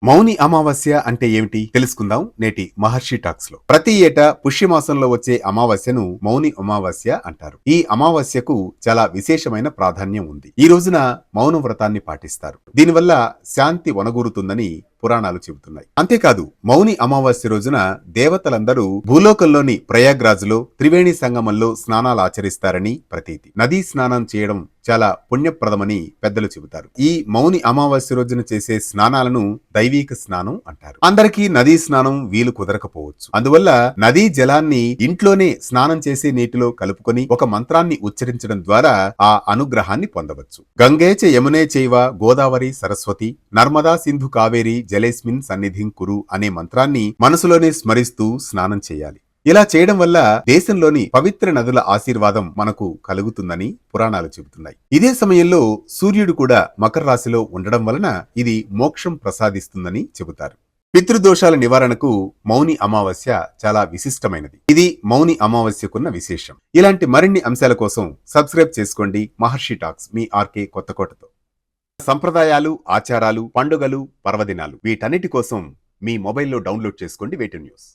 మౌని అమావాస్య అంటే ఏమిటి తెలుసుకుందాం నేటి మహర్షి టాక్స్ లో. ప్రతి ఏటా పుష్యమాసంలో వచ్చే అమావాస్యను మౌని అమావాస్య అంటారు. ఈ అమావాస్యకు చాలా విశేషమైన ప్రాధాన్యం ఉంది. ఈ రోజున మౌన వ్రతాన్ని పాటిస్తారు. దీనివల్ల శాంతి వనగూరుతుందని పురాణాలు చెబుతున్నాయి. అంతేకాదు మౌని అమావాస్య రోజున దేవతలందరూ భూలోకంలోని ప్రయాగ్రాజులో త్రివేణి సంగమంలో స్నానాలు ఆచరిస్తారని ప్రతీతి. నదీ స్నానం చేయడం చాలా పుణ్యప్రదమని పెద్దలు చెబుతారు. ఈ మౌని అమావాస్య రోజున చేసే స్నానాలను దైవీక స్నానం అంటారు. అందరికీ నదీ స్నానం వీలు కుదరకపోవచ్చు. అందువల్ల నదీ జలాన్ని ఇంట్లోనే స్నానం చేసే నీటిలో కలుపుకొని ఒక మంత్రాన్ని ఉచ్చరించడం ద్వారా ఆ అనుగ్రహాన్ని పొందవచ్చు. గంగేచ యమునే చైవ గోదావరి సరస్వతి నర్మదా సింధు కావేరి జలేస్మిన్ సన్నిధిం కురు అనే మంత్రాన్ని మనసులోనే స్మరిస్తూ స్నానం చేయాలి. ఇలా చేయడం వల్ల దేశంలోని పవిత్ర నదుల ఆశీర్వాదం మనకు కలుగుతుందని పురాణాలు చెబుతున్నాయి. ఇదే సమయంలో సూర్యుడు కూడా మకర రాశిలో ఉండడం వలన ఇది మోక్షం ప్రసాదిస్తుందని చెబుతారు. పితృదోషాల నివారణకు మౌని అమావాస్య చాలా విశిష్టమైనది. ఇది మౌని అమావాస్యకున్న విశేషం. ఇలాంటి మరిన్ని అంశాల కోసం సబ్స్క్రైబ్ చేసుకోండి మహర్షి టాక్స్, మీ ఆర్కే కొత్తకోటతో. సంప్రదాయాలు, ఆచారాలు, పండుగలు, పర్వదినాలు వీటన్నిటి కోసం మీ మొబైల్లో డౌన్లోడ్ చేసుకోండి వేటు న్యూస్.